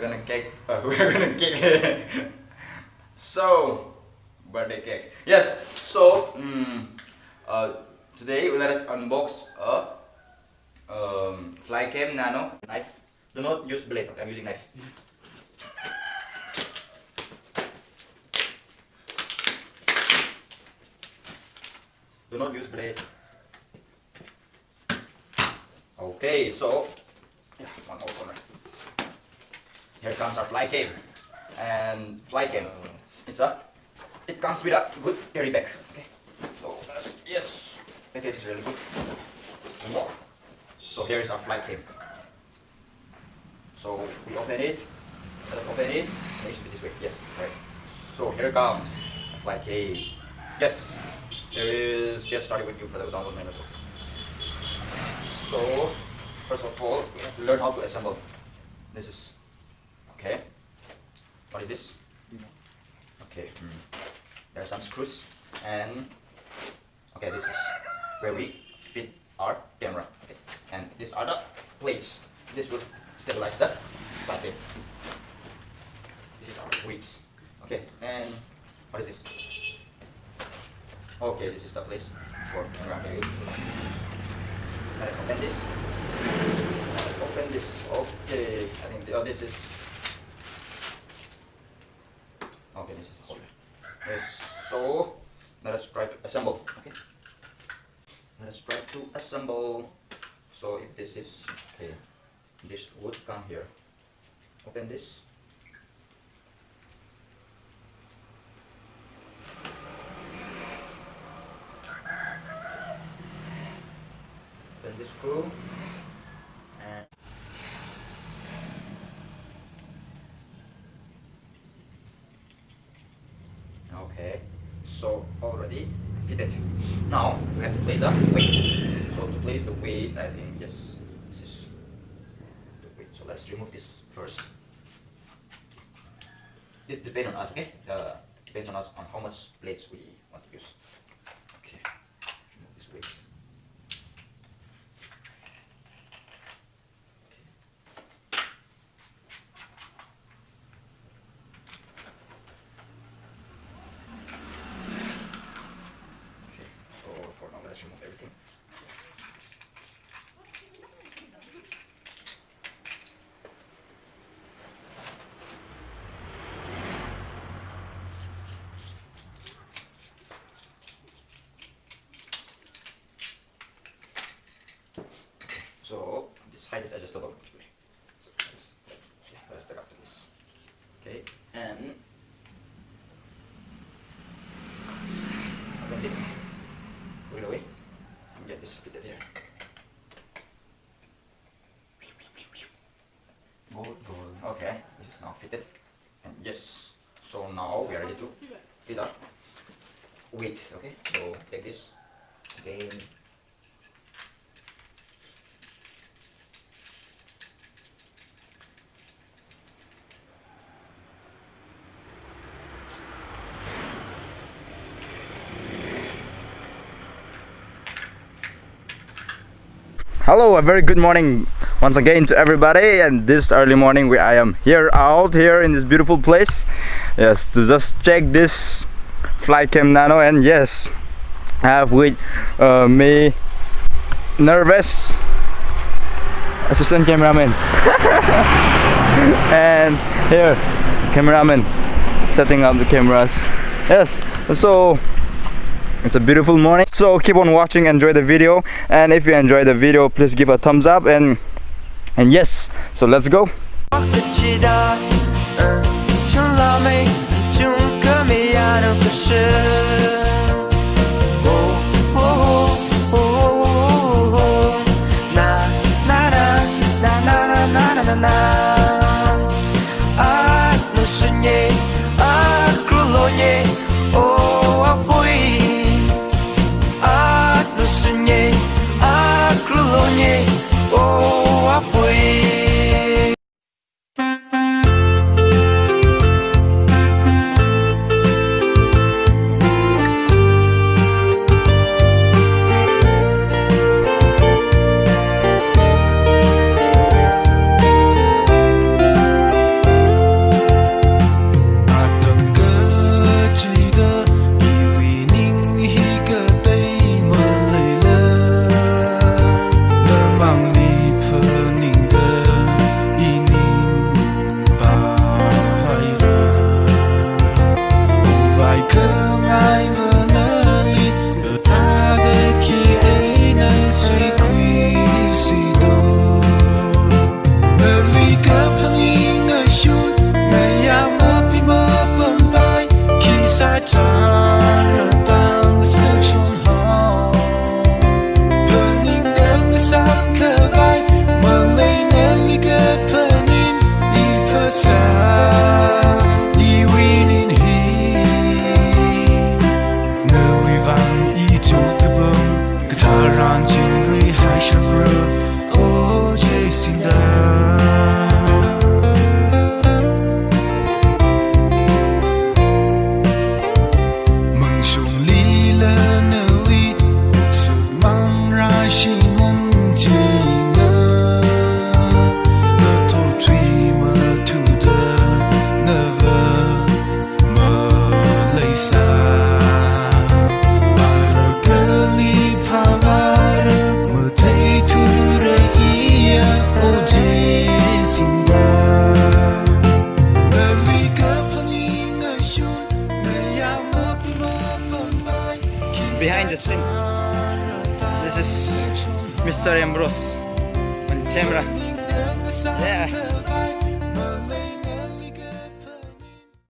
gonna cake. We're gonna cake. So, birthday cake. Yes. So, today let us unbox a Flycam Nano knife. Do not use blade. Okay, I'm using knife. Do not use blade. Okay, so yeah, one more corner. Here comes our Flycam. And Flycam, it comes with a good carry bag. Okay, so yes, package is really good. Wow. So here is our Flycam. So we open it. Let us open it. And it should be this way. Yes, right. So here comes Flycam. Yes, there is. Get started with new product download menu. Okay. So first of all, we have to learn how to assemble. This is okay. What is this? Okay. There are some screws and okay, this is where we fit our camera. Okay, and these are the plates. This will stabilize the battery. This is our weights. Okay, and what is this? Okay, this is the place for camera. Okay. Let's open this. Let's open this. Okay, I think this is. Okay, this is the holder. Yes, so let us try to assemble. Okay, let us try to assemble. So if this is okay, this would come here. Open this. Open this screw. And okay, so already fitted. Now we have to place the weight. So to place the weight, I think yes, this is the weight. So let's remove this first. This depends on us, okay? Depends on us on how much plates we want to use. Okay, remove this weight. Let's remove everything. So this height is adjustable actually. So let's take up to this. Okay, and open this. Put it away. Get this fitted here. Good. Okay, this is now fitted. And yes, so now we are ready to fit our weight. Okay, so take this again. Hello, a very good morning once again to everybody, and this early morning I am out here in this beautiful place, yes, to just check this Flycam Nano. And yes, I have with me nervous assistant cameraman and here cameraman setting up the cameras. Yes, so it's a beautiful morning, so keep on watching, enjoy the video, and if you enjoy the video, please give a thumbs up. And yes, so let's go. 什么我最心的。梦中离了那位，是茫然心门前的，那头推么土的那个么泪洒，把那个里怕把那么推土的一样我最心的。那里个朋友那胸那样么不 Behind the scene, this is Mr. Ambrose on camera. Yeah.